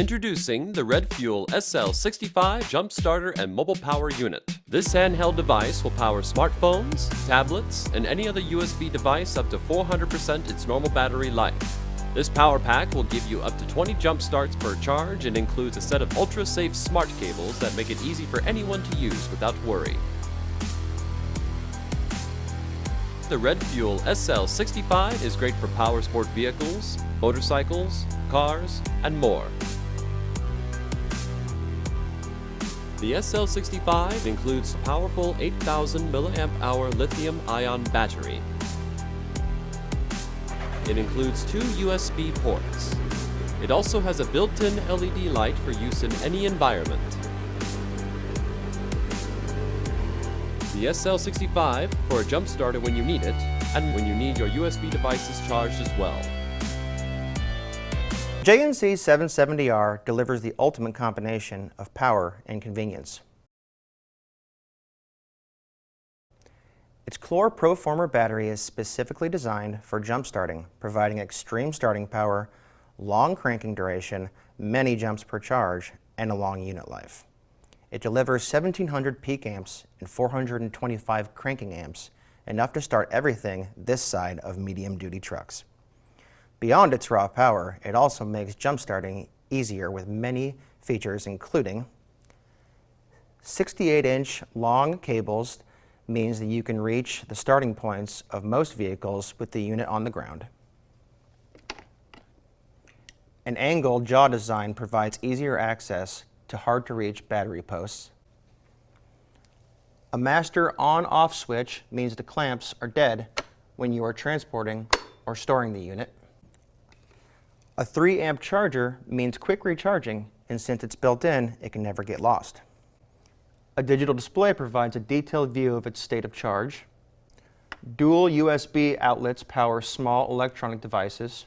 Introducing the Red Fuel SL65 Jump Starter and Mobile Power Unit. This handheld device will power smartphones, tablets, and any other USB device up to 400% its normal battery life. This power pack will give you up to 20 jump starts per charge and includes a set of ultra-safe smart cables that make it easy for anyone to use without worry. The Red Fuel SL65 is great for power sport vehicles, motorcycles, cars, and more. The SL65 includes a powerful 8,000 mAh lithium-ion battery. It includes 2 USB ports. It also has a built-in LED light for use in any environment. The SL65 for a jump starter when you need it, and when you need your USB devices charged as well. JNC770R delivers the ultimate combination of power and convenience. Its Clore Proformer battery is specifically designed for jump starting, providing extreme starting power, long cranking duration, many jumps per charge, and a long unit life. It delivers 1700 peak amps and 425 cranking amps, enough to start everything this side of medium-duty trucks. Beyond its raw power, it also makes jump starting easier with many features, including 68-inch long cables means that you can reach the starting points of most vehicles with the unit on the ground. An angled jaw design provides easier access to hard-to-reach battery posts. A master on-off switch means the clamps are dead when you are transporting or storing the unit. A 3-amp charger means quick recharging, and since it's built in, it can never get lost. A digital display provides a detailed view of its state of charge. Dual USB outlets power small electronic devices.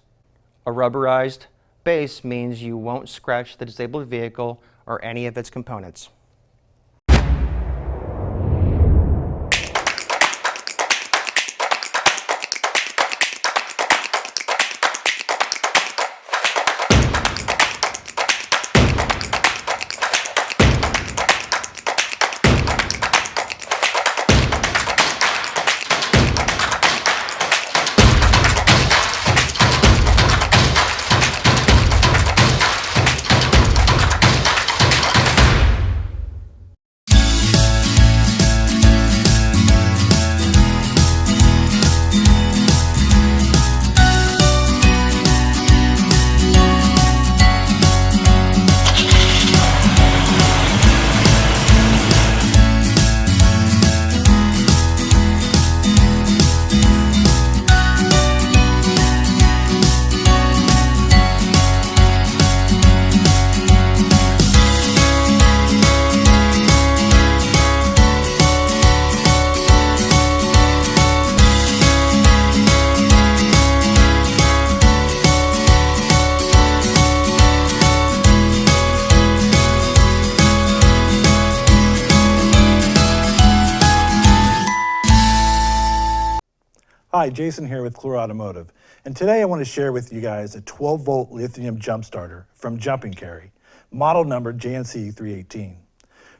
A rubberized base means you won't scratch the disabled vehicle or any of its components. Hi, Jason here with Clore Automotive, and today I want to share with you guys a 12-volt lithium jump starter from Jump-N-Carry, model number JNC318.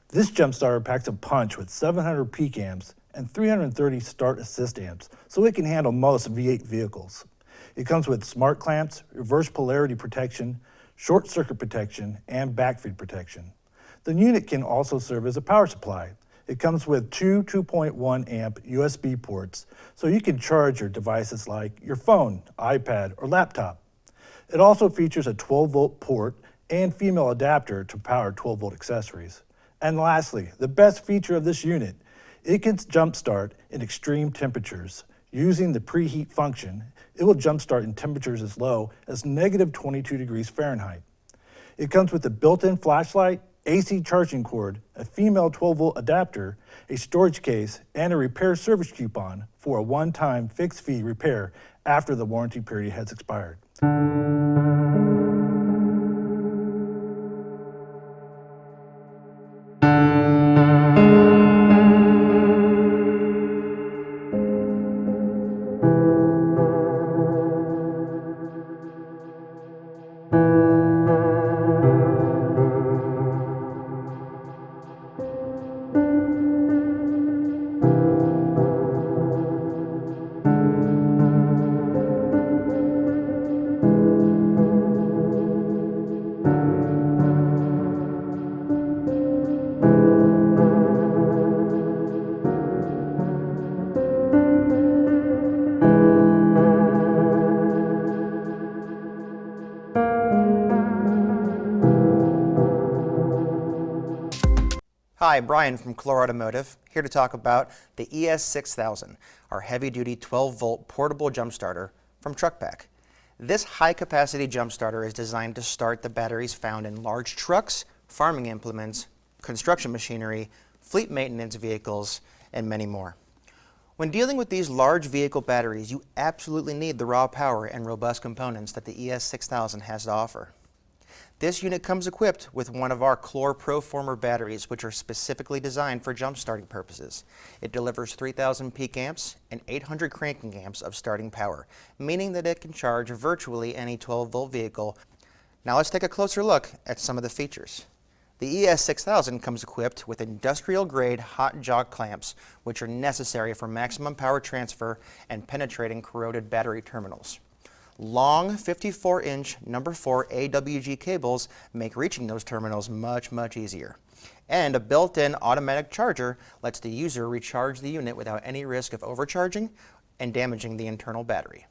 This jump starter packs a punch with 700 peak amps and 330 start assist amps, so it can handle most V8 vehicles. It comes with smart clamps, reverse polarity protection, short circuit protection, and backfeed protection. The unit can also serve as a power supply. It comes with 2 2.1 amp USB ports, so you can charge your devices like your phone, iPad, or laptop. It also features a 12-volt port and female adapter to power 12-volt accessories. And lastly, the best feature of this unit, it can jumpstart in extreme temperatures. Using the preheat function, it will jumpstart in temperatures as low as -22 degrees Fahrenheit. It comes with a built-in flashlight, AC charging cord, a female 12-volt adapter, a storage case, and a repair service coupon for a one-time fixed fee repair after the warranty period has expired. Hi, Brian from Clore Automotive, here to talk about the ES6000, our heavy-duty 12-volt portable jump starter from Truck PAC. This high-capacity jump starter is designed to start the batteries found in large trucks, farming implements, construction machinery, fleet maintenance vehicles, and many more. When dealing with these large vehicle batteries, you absolutely need the raw power and robust components that the ES6000 has to offer. This unit comes equipped with one of our Clore Proformer batteries, which are specifically designed for jump starting purposes. It delivers 3,000 peak amps and 800 cranking amps of starting power, meaning that it can charge virtually any 12-volt vehicle. Now let's take a closer look at some of the features. The ES6000 comes equipped with industrial-grade hot jog clamps, which are necessary for maximum power transfer and penetrating corroded battery terminals. Long 54-inch number 4 AWG cables make reaching those terminals much easier. And a built-in automatic charger lets the user recharge the unit without any risk of overcharging and damaging the internal battery.